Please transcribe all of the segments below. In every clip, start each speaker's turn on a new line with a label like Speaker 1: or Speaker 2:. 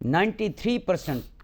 Speaker 1: 93%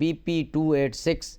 Speaker 1: PP 286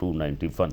Speaker 2: 291।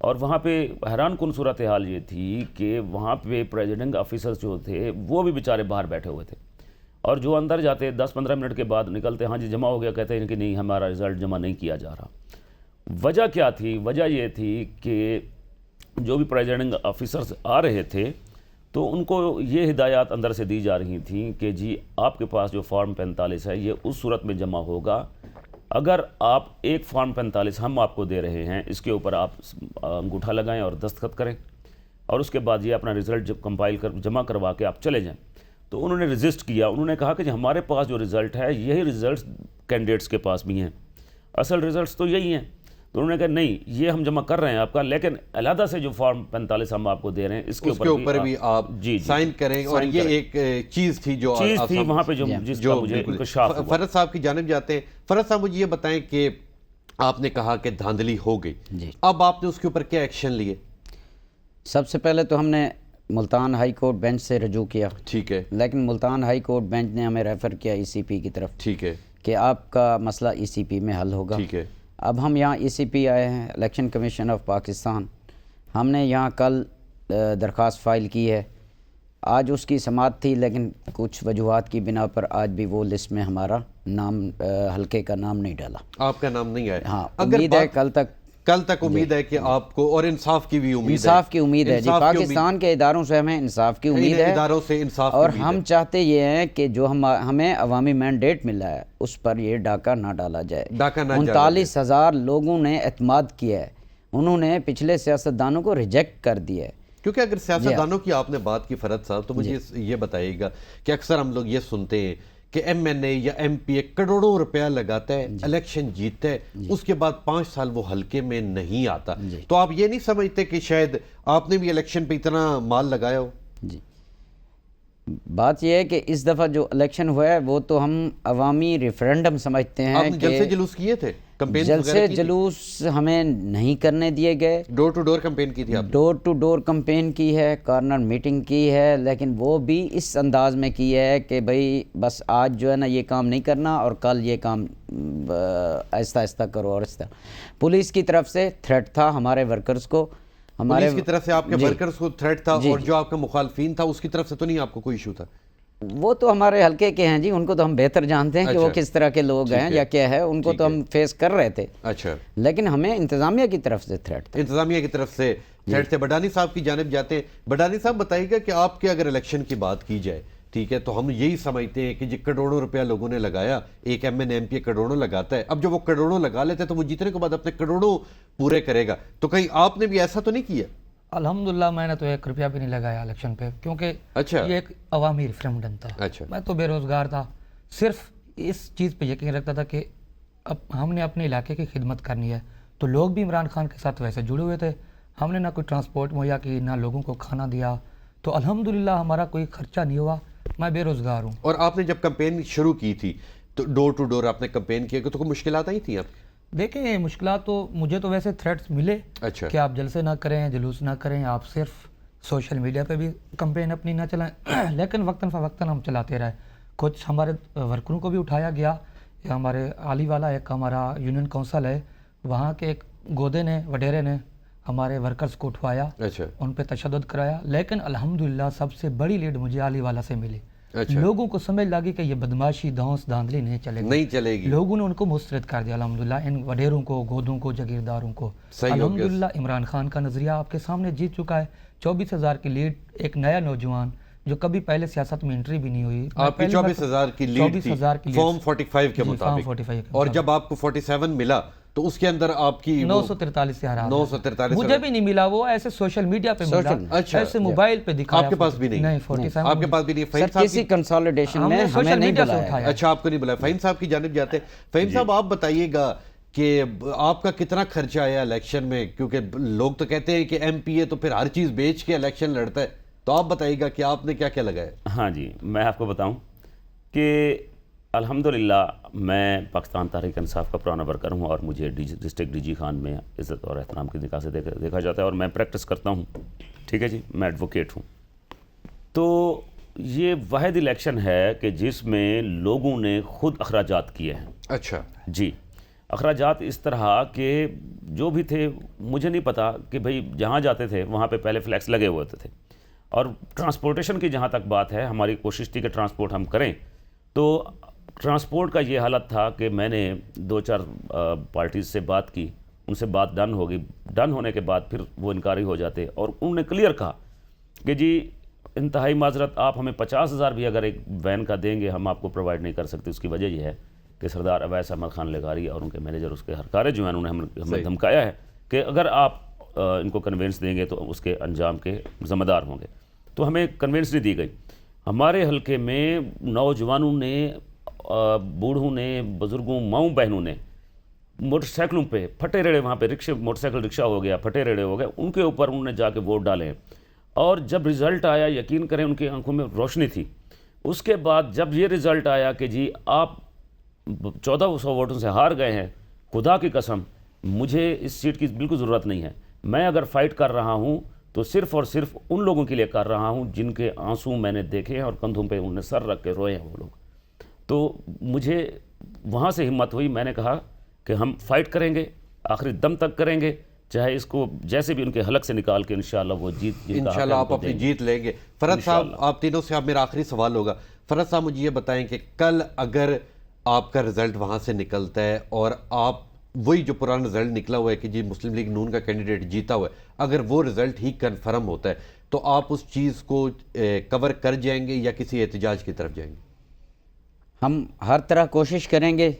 Speaker 2: اور وہاں پہ حیران کن صورتحال یہ تھی کہ وہاں پہ پریزیڈنگ آفیسرز جو تھے وہ بھی بیچارے باہر بیٹھے ہوئے تھے، اور جو اندر جاتے 10-15 منٹ کے بعد نکلتے ہاں جی جمع ہو گیا، کہتے ہیں کہ نہیں ہمارا رزلٹ جمع نہیں کیا جا رہا۔ وجہ کیا تھی؟ وجہ یہ تھی کہ جو بھی پریزیڈنگ آفیسرز آ رہے تھے تو ان کو یہ ہدایات اندر سے دی جا رہی تھیں کہ جی آپ کے پاس جو فارم 45 ہے یہ اس صورت میں جمع ہوگا اگر آپ ایک فارم 45 ہم آپ کو دے رہے ہیں، اس کے اوپر آپ انگوٹھا لگائیں اور دستخط کریں، اور اس کے بعد یہ اپنا رزلٹ جب کمپائل کر جمع کروا کے آپ چلے جائیں۔ تو انہوں نے رجسٹ کیا، انہوں نے کہا کہ جی ہمارے پاس جو رزلٹ ہے یہی رزلٹس کینڈیڈیٹس کے پاس بھی ہیں، اصل رزلٹس تو یہی ہیں۔ تو انہوں نے کہا نہیں یہ ہم جمع کر رہے ہیں آپ کا، لیکن علیحدہ سے جو فارم 45 ہم آپ کو دے رہے ہیں اس کے اوپر
Speaker 3: بھی آپ سائن کریں، اور یہ ایک چیز تھی جو
Speaker 2: تھی وہاں پہ جس کا مجھے انکشاف ہوا۔
Speaker 3: فرد صاحب کی جانب جاتے ہیں۔ فرد صاحب مجھے یہ بتائیں کہ آپ نے کہا کہ دھاندلی ہو گئی، اب آپ نے اس کے اوپر کیا ایکشن لیے؟
Speaker 1: سب سے پہلے تو ہم نے ملتان ہائی کورٹ بینچ سے رجوع کیا،
Speaker 3: ٹھیک ہے،
Speaker 1: لیکن ملتان ہائی کورٹ بینچ نے ہمیں ریفر کیا ای سی پی کی طرف،
Speaker 3: ٹھیک ہے،
Speaker 1: کہ آپ کا مسئلہ ای سی پی میں حل ہوگا۔
Speaker 3: ٹھیک ہے،
Speaker 1: اب ہم یہاں ای سی پی آئے ہیں، الیکشن کمیشن آف پاکستان، ہم نے یہاں کل درخواست فائل کی ہے، آج اس کی سماعت تھی لیکن کچھ وجوہات کی بنا پر آج بھی وہ لسٹ میں ہمارا نام حلقے کا نام نہیں ڈالا،
Speaker 3: آپ کا نام نہیں آیا۔
Speaker 1: ہاں امید ہے کل تک
Speaker 3: امید ہے کہ آپ کو، اور انصاف کی بھی امید ہے،
Speaker 1: انصاف کی امید ہے جی، پاکستان کے اداروں سے ہمیں انصاف کی امید ہے،
Speaker 3: اداروں سے انصاف،
Speaker 1: اور ہم چاہتے یہ ہیں کہ جو ہمیں عوامی مینڈیٹ ملا ہے اس پر یہ ڈاکہ نہ ڈالا جائے۔ 39,000 لوگوں نے اعتماد کیا ہے، انہوں نے پچھلے سیاستدانوں کو ریجیکٹ کر دیا ہے۔
Speaker 3: کیونکہ اگر سیاستدانوں کی آپ نے بات کی فرد صاحب، تو مجھے یہ بتائیے گا کہ اکثر ہم لوگ یہ سنتے ہیں کہ ایم این اے یا ایم پی اے کروڑوں روپیہ لگاتا ہے، الیکشن جیتتا ہے، اس کے بعد 5 سال وہ حلقے میں نہیں آتا، تو آپ یہ نہیں سمجھتے کہ شاید آپ نے بھی الیکشن پہ اتنا مال لگایا ہو؟
Speaker 1: جی بات یہ ہے کہ اس دفعہ جو الیکشن ہوا ہے وہ تو ہم عوامی ریفرینڈم سمجھتے ہیں۔
Speaker 3: آپ نے جلسے جلوس کیے تھے،
Speaker 1: جلسے جلوس ہمیں نہیں کرنے دیے گئے،
Speaker 3: ڈور ٹو ڈور کمپین کی تھی آپ؟
Speaker 1: ڈور ٹو ڈور کمپین کی ہے، کارنر میٹنگ کی ہے، لیکن وہ بھی اس انداز میں کی ہے کہ بھئی بس آج جو ہے نا یہ کام نہیں کرنا اور کل یہ کام آہستہ آہستہ کرو، اور اس طرح پولیس کی طرف سے تھریٹ تھا ہمارے ورکرز کو،
Speaker 3: پولیس کی طرف سے آپ کے ورکرز کو تھریٹ تھا، اور جو آپ کا مخالفین تھا اس کی طرف سے تو نہیں آپ کو کوئی ایشو تھا؟
Speaker 1: وہ تو ہمارے حلقے کے ہیں جی، ان کو تو ہم بہتر جانتے ہیں کہ وہ کس طرح کے لوگ ہیں یا کیا ہے، ان کو تو ہم فیس کر رہے تھے،
Speaker 3: اچھا،
Speaker 1: لیکن ہمیں انتظامیہ کی طرف سے تھریٹ تھا۔
Speaker 3: انتظامیہ کی طرف سے تھریٹ سے بڈانی صاحب کی جانب جاتے ہیں۔ بڈانی صاحب بتائیے گا کہ آپ کے اگر الیکشن کی بات کی جائے، ٹھیک ہے، تو ہم یہی سمجھتے ہیں کہ جی کروڑوں روپیہ لوگوں نے لگایا، ایک ایم این ایم پی کروڑوں لگاتا ہے، اب جب وہ کروڑوں لگا لیتے تو وہ جیتنے کے بعد اپنے کروڑوں پورے کرے گا، تو کہیں آپ نے بھی ایسا تو نہیں کیا؟
Speaker 4: الحمدللہ میں نے تو 1 روپیہ بھی نہیں لگایا الیکشن پہ، کیونکہ یہ ایک عوامی ریفرینڈم تھا، میں تو بے روزگار تھا، صرف اس چیز پہ یقین رکھتا تھا کہ اب ہم نے اپنے علاقے کی خدمت کرنی ہے، تو لوگ بھی عمران خان کے ساتھ ویسے جڑے ہوئے تھے، ہم نے نہ کوئی ٹرانسپورٹ مہیا کی، نہ لوگوں کو کھانا دیا، تو الحمدللہ ہمارا کوئی خرچہ نہیں ہوا، میں بے روزگار ہوں۔
Speaker 3: اور آپ نے جب کمپین شروع کی تھی تو ڈور ٹو ڈور آپ نے کمپین کیا تو کوئی مشکلات آئی تھیں آپ؟
Speaker 4: دیکھیں مشکلات تو مجھے تو ویسے تھریٹس ملے کہ آپ جلسے نہ کریں، جلوس نہ کریں، آپ صرف سوشل میڈیا پہ بھی کمپین اپنی نہ چلائیں، لیکن وقتاً فوقتاً ہم چلاتے رہے۔ کچھ ہمارے ورکروں کو بھی اٹھایا گیا، ہمارے عالی والا ایک ہمارا یونین کونسل ہے، وہاں کے ایک گودے نے وڈیرے نے ہمارے ورکرز کو اٹھوایا، ان پہ تشدد کرایا، لیکن الحمدللہ سب سے بڑی لیڈ مجھے عالی والا سے ملی۔ لوگوں کو سمجھ لگی کہ یہ بدماشی دھونس دھاندلی نہیں چلے گی، لوگوں نے ان کو مسترد کر دیا الحمدللہ، ان وڈیروں کو، گودوں کو، جاگیرداروں کو۔ الحمدللہ عمران خان کا نظریہ آپ کے سامنے جیت چکا ہے، 24,000 کی لیڈ، ایک نیا نوجوان جو کبھی پہلے سیاست میں انٹری بھی نہیں ہوئی،
Speaker 3: آپ کی 24,000 کی لیڈ تھی فارم 45 کے مطابق، اور جب آپ کو 47 ملا تو اس کے اندر آپ کی
Speaker 4: 943 سے ہرا،
Speaker 3: 943
Speaker 4: مجھے بھی نہیں ملا، وہ ایسے سوشل میڈیا پہ ملا، ایسے موبائل پہ دکھایا،
Speaker 3: آپ کے پاس بھی نہیں؟
Speaker 4: 47
Speaker 3: آپ کے پاس بھی نہیں؟
Speaker 1: سر کسی کنسالیڈیشن میں ہمیں نہیں بلایا۔
Speaker 3: اچھا آپ کو نہیں بلایا۔ فہیم صاحب کی جانب جاتے ہیں، فہیم صاحب آپ بتائیے گا کہ آپ کا کتنا خرچہ آیا الیکشن میں، کیونکہ لوگ تو کہتے ہیں کہ ایم پی اے تو پھر ہر چیز بیچ کے الیکشن لڑتا ہے، تو آپ بتائیے گا کہ آپ نے کیا کیا لگایا؟
Speaker 2: ہاں جی، میں آپ کو بتاؤں کہ الحمدللہ میں پاکستان تحریک انصاف کا پرانا ورکر ہوں، اور مجھے ڈسٹرکٹ ڈی جی خان میں عزت اور احترام کی نگاہ سے دیکھا جاتا ہے، اور میں پریکٹس کرتا ہوں، ٹھیک ہے جی، میں ایڈوکیٹ ہوں۔ تو یہ واحد الیکشن ہے کہ جس میں لوگوں نے خود اخراجات کیے ہیں۔
Speaker 3: اچھا
Speaker 2: جی، اخراجات اس طرح کہ جو بھی تھے مجھے نہیں پتا کہ بھئی جہاں جاتے تھے وہاں پہ پہلے فلیکس لگے ہوئے ہوتے تھے، اور ٹرانسپورٹیشن کی جہاں تک بات ہے ہماری کوشش تھی کہ ٹرانسپورٹ ہم کریں، تو ٹرانسپورٹ کا یہ حالت تھا کہ میں نے 2-4 پارٹیز سے بات کی، ان سے بات ڈن ہو گئی، ڈن ہونے کے بعد پھر وہ انکاری ہو جاتے، اور انہوں نے کلیئر کہا کہ جی انتہائی معذرت، آپ ہمیں 50,000 بھی اگر ایک وین کا دیں گے ہم آپ کو پرووائڈ نہیں کر سکتے۔ اس کی وجہ یہ ہے کہ سردار اویس احمد خان لغاری اور ان کے مینیجر اس کے ہرکارے جو ہیں انہوں نے ہمیں دھمکایا ہے کہ اگر آپ ان کو کنوینس دیں گے تو اس کے انجام کے ذمہ دار ہوں گے، تو ہمیں کنوینس نہیں دی گئی۔ ہمارے حلقے میں نوجوانوں نے، بوڑھوں نے، بزرگوں، ماؤں بہنوں نے موٹر سائیکلوں پہ پھٹے ریڑے، وہاں پہ رکشے، موٹر سائیکل رکشہ ہو گیا، پھٹے ریڑے ہو گئے، ان کے اوپر انہوں نے جا کے ووٹ ڈالے، اور جب رزلٹ آیا یقین کریں ان کی آنکھوں میں روشنی تھی۔ اس کے بعد جب یہ رزلٹ آیا کہ جی آپ 1400 ووٹوں سے ہار گئے ہیں، خدا کی قسم مجھے اس سیٹ کی بالکل ضرورت نہیں ہے، میں اگر فائٹ کر رہا ہوں تو صرف اور صرف ان لوگوں کے لیے کر رہا ہوں جن کے آنسو میں نے دیکھے ہیں اور کندھوں پہ انہوں نے سر رکھ کے روئے ہیں وہ لوگ۔ تو مجھے وہاں سے ہمت ہوئی، میں نے کہا کہ ہم فائٹ کریں گے، آخری دم تک کریں گے، چاہے اس کو جیسے بھی ان کے حلق سے نکال کے انشاءاللہ وہ جیت
Speaker 3: انشاءاللہ آپ اپنی جیت لیں گے۔ فرد صاحب، آپ تینوں سے اب میرا آخری سوال ہوگا۔ فرد صاحب مجھے یہ بتائیں کہ کل اگر آپ کا رزلٹ وہاں سے نکلتا ہے اور آپ وہی جو پرانا رزلٹ نکلا ہوا ہے کہ جی مسلم لیگ نون کا کینڈیڈیٹ جیتا ہوا ہے، اگر وہ رزلٹ ہی کنفرم ہوتا ہے تو آپ اس چیز کو کور کر جائیں گے یا کسی احتجاج کی طرف جائیں گے؟
Speaker 1: ہم ہر طرح کوشش کریں گے،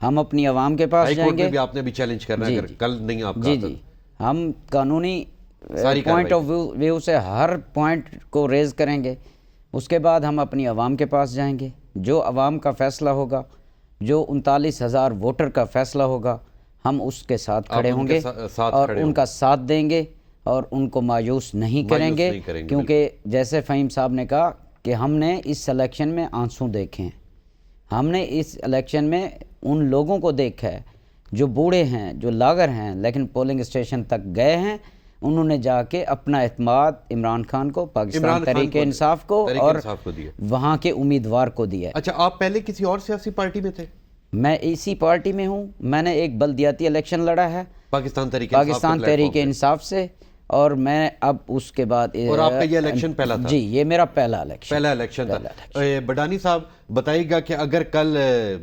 Speaker 1: ہم اپنی عوام کے پاس جائیں گے۔
Speaker 3: بھی آپ نے بھی چیلنج کرنا ہے اگر کل نہیں آپ کا
Speaker 1: جی ہم قانونی پوائنٹ آف ویو سے ہر پوائنٹ کو ریز کریں گے۔ اس کے بعد ہم اپنی عوام کے پاس جائیں گے، جو عوام کا فیصلہ ہوگا، جو 39,000 ووٹر کا فیصلہ ہوگا، ہم اس کے ساتھ کھڑے ہوں گے اور ان کا ساتھ دیں گے اور ان کو مایوس نہیں کریں گے، کیونکہ جیسے فہیم صاحب نے کہا کہ ہم نے اس الیکشن میں آنسو دیکھے ہیں، ہم نے اس الیکشن میں ان لوگوں کو دیکھا ہے جو بوڑھے ہیں، جو لاغر ہیں، لیکن پولنگ اسٹیشن تک گئے ہیں، انہوں نے جا کے اپنا اعتماد عمران خان کو، پاکستان تحریک انصاف کو اور وہاں کے امیدوار کو دیا ہے۔
Speaker 3: اچھا، آپ پہلے کسی اور سیاسی پارٹی میں تھے؟
Speaker 1: میں اسی پارٹی میں ہوں، میں نے ایک بلدیاتی الیکشن لڑا ہے
Speaker 3: پاکستان
Speaker 1: تحریک انصاف سے، اور میں اب اس کے بعد
Speaker 3: اور آپ کا یہ الیکشن پہلا تھا؟
Speaker 1: جی یہ میرا پہلا الیکشن
Speaker 3: تھا۔ بڈانی صاحب بتائیے گا کہ اگر کل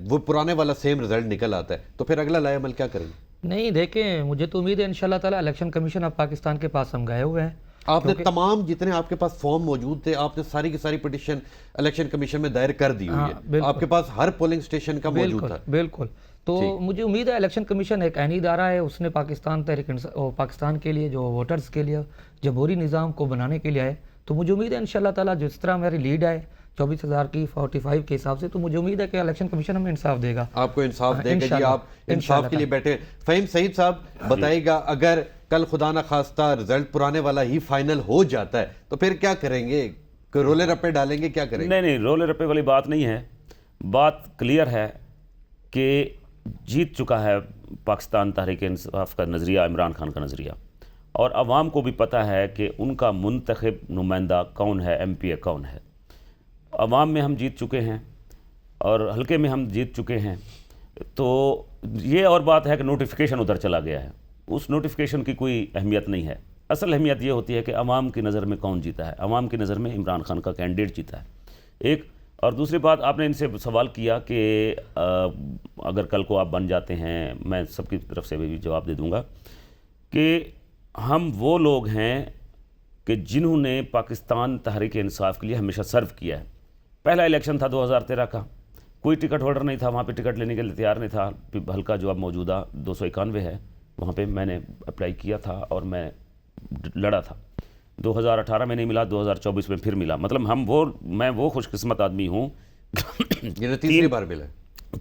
Speaker 3: وہ پرانے والا سیم رزلٹ نکل آتا ہے تو پھر اگلا لائے عمل کیا کریں گے؟
Speaker 4: نہیں دیکھیں، مجھے تو امید ہے انشاءاللہ تعالی الیکشن کمیشن اب پاکستان کے پاس ہم گئے ہوئے ہیں،
Speaker 3: آپ نے تمام جتنے آپ کے پاس فارم موجود تھے آپ نے ساری کی ساری پٹیشن الیکشن کمیشن میں دائر کر دی ہوئی ہے، آپ کے پاس ہر پولنگ سٹیشن کا موجود تھا۔
Speaker 4: بالکل، تو مجھے امید ہے الیکشن کمیشن ایک عینی ادارہ ہے، اس نے پاکستان کے لیے جو ووٹرز کے لیے جمہوری نظام کو بنانے کے لیے آئے، تو مجھے امید ہے انشاءاللہ تعالی جس طرح میری لیڈ ہے 24,000 کی 45 کے حساب سے، تو مجھے امید ہے کہ الیکشن کمیشن ہمیں انصاف دے گا، آپ
Speaker 3: کو انصاف دے گا۔ جی آپ انصاف کے لیے بیٹھے۔ فہیم سعید صاحب بتائیے گا، اگر کل خدا نہ خواستہ رزلٹ پرانے والا ہی فائنل ہو جاتا ہے تو پھر کیا کریں گے؟ رولے رپے ڈالیں گے؟ کیا کریں گے؟
Speaker 2: نہیں، رولے رپے والی بات نہیں ہے، بات کلیئر ہے کہ جیت چکا ہے پاکستان تحریک انصاف کا نظریہ، عمران خان کا نظریہ، اور عوام کو بھی پتہ ہے کہ ان کا منتخب نمائندہ کون ہے، ایم پی اے کون ہے۔ عوام میں ہم جیت چکے ہیں اور حلقے میں ہم جیت چکے ہیں، تو یہ اور بات ہے کہ نوٹیفیکیشن ادھر چلا گیا ہے، اس نوٹیفیکیشن کی کوئی اہمیت نہیں ہے۔ اصل اہمیت یہ ہوتی ہے کہ عوام کی نظر میں کون جیتا ہے، عوام کی نظر میں عمران خان کا کینڈیڈیٹ جیتا ہے، ایک۔ اور دوسری بات، آپ نے ان سے سوال کیا کہ اگر کل کو آپ بن جاتے ہیں، میں سب کی طرف سے بھی جواب دے دوں گا کہ ہم وہ لوگ ہیں کہ جنہوں نے پاکستان تحریک انصاف کے لیے ہمیشہ سرو کیا ہے۔ پہلا الیکشن تھا 2013 کا، کوئی ٹکٹ ہولڈر نہیں تھا وہاں پہ، ٹکٹ لینے کے لیے تیار نہیں تھا، حلقہ جو اب موجودہ 291 ہے وہاں پہ میں نے اپلائی کیا تھا اور میں لڑا تھا۔ 2018 میں نہیں ملا، 2024 میں پھر ملا، مطلب میں وہ خوش قسمت آدمی ہوں،
Speaker 3: تیسری بار ملا،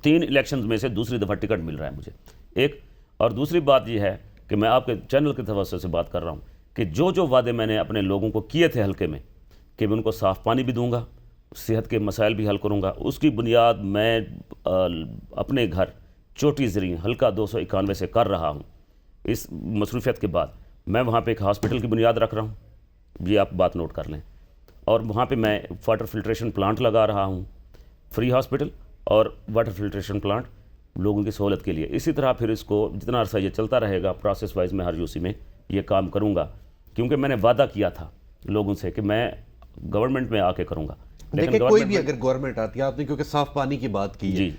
Speaker 2: 3 الیکشنز میں سے دوسری دفعہ ٹکٹ مل رہا ہے مجھے، ایک۔ اور دوسری بات یہ ہے کہ میں آپ کے چینل کے توسط سے بات کر رہا ہوں کہ جو وعدے میں نے اپنے لوگوں کو کیے تھے حلقے میں، کہ میں ان کو صاف پانی بھی دوں گا، صحت کے مسائل بھی حل کروں گا، اس کی بنیاد میں اپنے گھر چوٹی زریں حلقہ 291 سے کر رہا ہوں۔ اس مصروفیت کے بعد میں وہاں پہ ایک ہاسپٹل کی بنیاد رکھ رہا ہوں، یہ آپ بات نوٹ کر لیں، اور وہاں پہ میں واٹر فلٹریشن پلانٹ لگا رہا ہوں، فری ہاسپٹل اور واٹر فلٹریشن پلانٹ، لوگوں کی سہولت کے لیے. اسی طرح پھر اس کو جتنا عرصہ یہ چلتا رہے گا پروسیس وائز میں ہر یوسی میں یہ کام کروں گا, کیونکہ میں نے وعدہ کیا تھا لوگوں سے کہ میں گورنمنٹ میں آ کے کروں گا.
Speaker 3: دیکھیں کوئی بھی اگر گورنمنٹ آتی ہے, آپ نے کیونکہ صاف پانی کی بات کی ہے,
Speaker 2: جی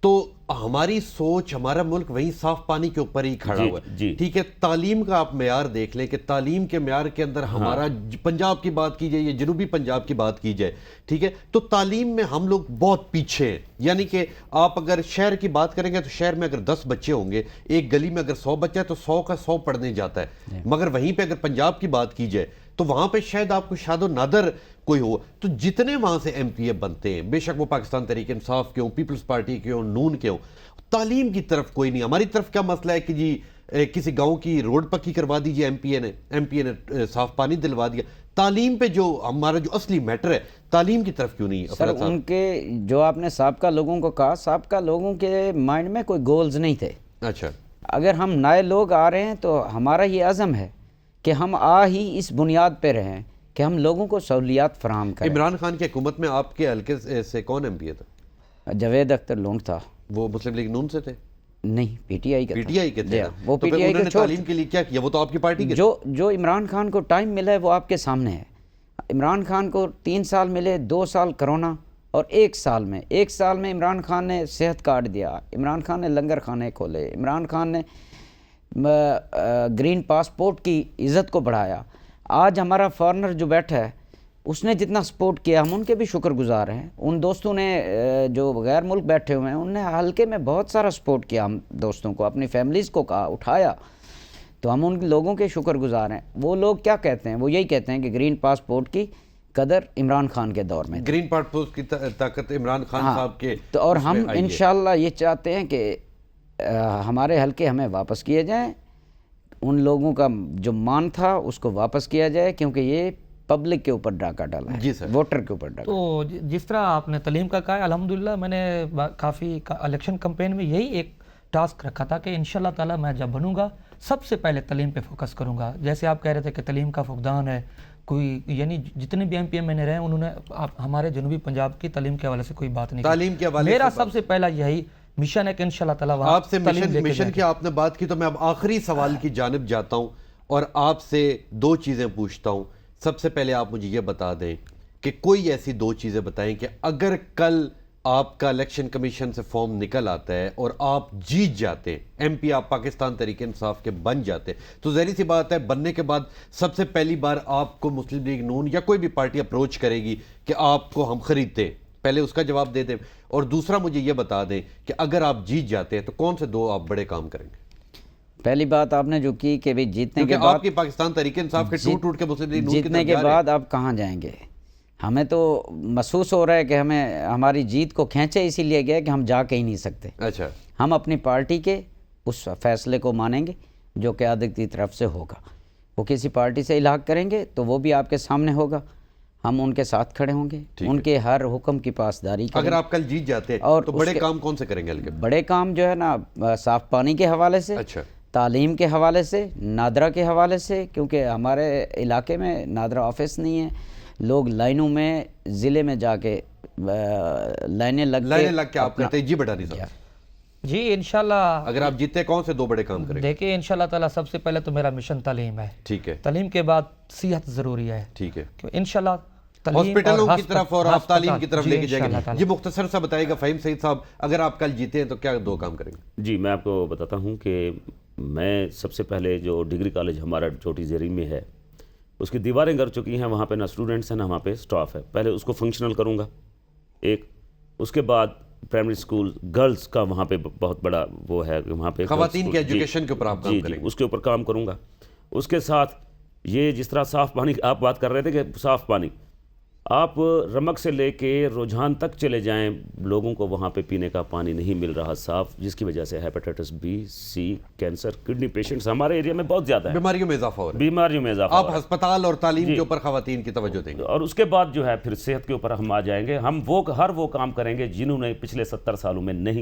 Speaker 3: تو ہماری سوچ, ہمارا ملک وہیں صاف پانی کے اوپر ہی کھڑا ہوا ہے.
Speaker 2: جی.
Speaker 3: ٹھیک ہے, تعلیم کا آپ معیار دیکھ لیں کہ تعلیم کے معیار کے اندر ہمارا پنجاب کی بات کی جائے یا جنوبی پنجاب کی بات کی جائے, ٹھیک ہے, تو تعلیم میں ہم لوگ بہت پیچھے ہیں. یعنی کہ آپ اگر شہر کی بات کریں گے تو شہر میں اگر 10 بچے ہوں گے, ایک گلی میں اگر 100 بچہ ہے تو 100 کا 100 پڑھنے جاتا ہے. مگر وہیں پہ اگر پنجاب کی بات کی جائے تو وہاں پہ شاید آپ کو شاد و نادر کوئی ہو. تو جتنے وہاں سے ایم پی اے بنتے ہیں, بے شک وہ پاکستان تحریک انصاف کے ہوں, پیپلز پارٹی کے ہوں, نون کے ہوں, تعلیم کی طرف کوئی نہیں. ہماری طرف کیا مسئلہ ہے کہ جی کسی گاؤں کی روڈ پکی کروا دیجیے ایم پی اے نے صاف پانی دلوا دیا. تعلیم پہ جو ہمارا جو اصلی میٹر ہے, تعلیم کی طرف کیوں نہیں؟
Speaker 1: سر ان کے جو آپ نے سابقہ لوگوں کو کہا, سابقہ لوگوں کے مائنڈ میں کوئی گولز نہیں تھے.
Speaker 3: اچھا,
Speaker 1: اگر ہم نئے لوگ آ رہے ہیں تو ہمارا یہ عزم ہے کہ ہم ہی اس بنیاد پہ رہیں کہ ہم لوگوں کو سہولیات فراہم کریں.
Speaker 3: عمران خان کی حکومت میں آپ کے حلقے سے کون ایم پی اے تھا؟
Speaker 1: جاوید اختر لونڈ تھا.
Speaker 3: وہ مسلم لیگ نون سے تھے؟
Speaker 1: نہیں, پی ٹی آئی کا.
Speaker 3: پی ٹی آئی کے تھے.
Speaker 1: وہ پی ٹی آئی کے.
Speaker 3: تعلیم کے لیے کیا کیا؟ وہ تو آپ کی پارٹی کے.
Speaker 1: جو عمران خان کو ٹائم ملا ہے وہ آپ کے سامنے ہے. عمران خان کو 3 سال ملے, 2 سال کرونا اور 1 سال میں عمران خان نے صحت کارڈ دیا, عمران خان نے لنگر خانے کھولے, عمران خان نے گرین پاسپورٹ کی عزت کو بڑھایا. آج ہمارا فارنر جو بیٹھا ہے اس نے جتنا سپورٹ کیا ہم ان کے بھی شکر گزار ہیں. ان دوستوں نے جو غیر ملک بیٹھے ہوئے ہیں ان نے حلقے میں بہت سارا سپورٹ کیا, ہم دوستوں کو, اپنی فیملیز کو کہا, اٹھایا, تو ہم ان لوگوں کے شکر گزار ہیں. وہ لوگ کیا کہتے ہیں؟ وہ یہی کہتے ہیں کہ گرین پاسپورٹ کی قدر عمران خان کے دور میں,
Speaker 3: گرین پاسپورٹ کی طاقت عمران خان صاحب کے.
Speaker 1: تو اور ہم انشاءاللہ یہ چاہتے ہیں کہ ہمارے حلقے ہمیں واپس کیے جائیں, ان لوگوں کا جو مان تھا اس کو واپس کیا جائے, کیونکہ یہ پبلک کے اوپر ڈاکہ ڈالا ہے.
Speaker 3: جی سر,
Speaker 1: ووٹر کے اوپر ڈاکہ.
Speaker 4: تو جس طرح آپ نے تعلیم کا کہا ہے, الحمدللہ میں نے کافی الیکشن کمپین میں یہی ایک ٹاسک رکھا تھا کہ انشاءاللہ تعالی میں جب بنوں گا سب سے پہلے تعلیم پہ فوکس کروں گا. جیسے آپ کہہ رہے تھے کہ تعلیم کا فقدان ہے, کوئی یعنی جتنے بھی ایم پی ایم میں نے رہے انہوں نے ہمارے جنوبی پنجاب کی تعلیم کے حوالے سے کوئی بات نہیں کی.
Speaker 3: تعلیم کے حوالے
Speaker 4: میرا سب سے پہلا یہی مشن ہے کہ انشاءاللہ تعالی وہاں
Speaker 3: آپ سے مشن کی آپ نے بات کی, تو میں اب آخری سوال کی جانب جاتا ہوں اور آپ سے 2 چیزیں پوچھتا ہوں. سب سے پہلے آپ مجھے یہ بتا دیں کہ کوئی ایسی 2 چیزیں بتائیں کہ اگر کل آپ کا الیکشن کمیشن سے فارم نکل آتا ہے اور آپ جیت جاتے, ایم پی آپ پاکستان تحریک انصاف کے بن جاتے, تو ظاہر سی بات ہے بننے کے بعد سب سے پہلی بار آپ کو مسلم لیگ نون یا کوئی بھی پارٹی اپروچ کرے گی کہ آپ کو ہم خریدتے ہیں, پہلے اس کا جواب دے دیں. اور دوسرا مجھے یہ بتا دیں کہ اگر آپ جیت جاتے ہیں تو کون سے 2 آپ بڑے کام کریں گے؟
Speaker 1: پہلی بات آپ نے جو کی کہ بھی جیتنے کے بعد
Speaker 3: آپ کی پاکستان تحریک انصاف کے ٹوٹ کے مسلم لیگ نون کی
Speaker 1: جیتنے کے بعد آپ کہاں جائیں گے؟ ہمیں تو محسوس ہو رہا ہے کہ ہمیں ہماری جیت کو کھینچے اسی لیے گیا کہ ہم جا کے ہی نہیں سکتے.
Speaker 3: اچھا,
Speaker 1: ہم اپنی پارٹی کے اس فیصلے کو مانیں گے جو قیادت کی طرف سے ہوگا. وہ کسی پارٹی سے الحاق کریں گے تو وہ بھی آپ کے سامنے ہوگا, ہم ان کے ساتھ کھڑے ہوں گے, ان کے ہر حکم کی پاسداری کریں گے.
Speaker 3: اگر آپ کل جیت جاتے ہیں تو بڑے کام کون سے کریں گے؟
Speaker 1: بڑے کام جو ہے نا, صاف پانی کے حوالے سے,
Speaker 3: اچھا,
Speaker 1: تعلیم کے حوالے سے, نادرا کے حوالے سے, کیونکہ ہمارے علاقے میں نادرا آفس نہیں ہے, لوگ لائنوں میں ضلع میں جا کے لائنیں لگ
Speaker 3: کے آپ کرتے ہیں. جی بٹانی صاحب.
Speaker 4: جی انشاءاللہ
Speaker 3: اگر آپ جیتے کون سے 2 بڑے کام کریں گے؟
Speaker 4: دیکھیں انشاءاللہ تعالی سب سے پہلے تو میرا مشن تعلیم ہے.
Speaker 3: ٹھیک ہے,
Speaker 4: تعلیم کے بعد صحت ضروری ہے.
Speaker 3: ٹھیک ہے,
Speaker 4: انشاءاللہ
Speaker 3: ہاسپٹلوں کی طرف اور آپ تعلیم کی طرف لے کے جائیں گے. جی مختصر سا بتائے گا فہیم سعید صاحب, اگر آپ کل جیتے ہیں تو کیا 2 کام کریں گے؟
Speaker 2: جی میں آپ کو بتاتا ہوں کہ میں سب سے پہلے جو ڈگری کالج ہمارا چھوٹی زیرین میں ہے اس کی دیواریں گر چکی ہیں, وہاں پہ نہ اسٹوڈنٹس ہیں نہ وہاں پہ سٹاف ہے. پہلے اس کو فنکشنل کروں گا ایک, اس کے بعد پرائمری سکول گرلز کا وہاں پہ بہت بڑا وہ ہے, وہاں پہ
Speaker 3: خواتین کے ایجوکیشن کے اوپر آپ کام کریں گے.
Speaker 2: اس کے اوپر کام کروں گا. اس کے ساتھ یہ جس طرح صاف پانی آپ بات کر رہے تھے کہ صاف پانی, آپ رمک سے لے کے رجحان تک چلے جائیں, لوگوں کو وہاں پہ پینے کا پانی نہیں مل رہا صاف, جس کی وجہ سے hepatitis B, C, cancer, kidney patients ہمارے ایریا میں بہت زیادہ ہیں.
Speaker 3: بیماریوں میں اضافہ ہو رہا ہے.
Speaker 2: بیماریوں میں اضافہ.
Speaker 3: آپ ہسپتال اور تعلیم کے اوپر خواتین کی توجہ دیں گے.
Speaker 2: اور اس کے بعد جو ہے پھر صحت کے اوپر ہم آ جائیں گے. ہم ہر وہ کام کریں گے جنہوں نے پچھلے 70 سالوں میں نہیں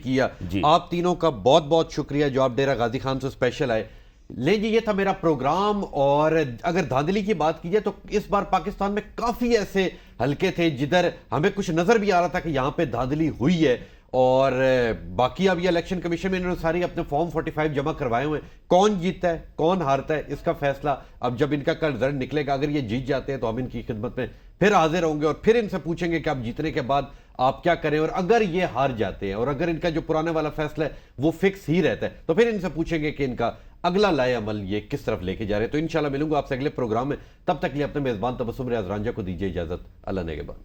Speaker 2: کیا.
Speaker 3: جی آپ تینوں کا بہت بہت شکریہ جو آپ ڈیرہ غازی خان سے اسپیشل آئے. لیں جی یہ تھا میرا پروگرام. اور اگر دھاندلی کی بات کی جائے تو اس بار پاکستان میں کافی ایسے حلقے تھے جدھر ہمیں کچھ نظر بھی آ رہا تھا کہ یہاں پہ دھاندلی ہوئی ہے, اور باقی اب یہ الیکشن کمیشن میں انہوں نے ساری اپنے فارم 45 جمع کروائے ہوئے ہیں. کون جیتتا ہے کون ہارتا ہے اس کا فیصلہ اب جب ان کا کل رزلٹ نکلے گا. اگر یہ جیت جاتے ہیں تو ہم ان کی خدمت میں پھر حاضر ہوں گے اور پھر ان سے پوچھیں گے کہ آپ جیتنے کے بعد آپ کیا کریں. اور اگر یہ ہار جاتے ہیں اور اگر ان کا جو پرانے والا فیصلہ ہے وہ فکس ہی رہتا ہے تو پھر ان سے پوچھیں گے کہ ان کا اگلا لائے عمل یہ کس طرف لے کے جا رہے ہیں. تو انشاءاللہ ملوں گا آپ سے اگلے پروگرام میں. تب تک لیے اپنے میزبان تبسم ریاض رانجھا کو دیجیے اجازت. اللہ نگہبان.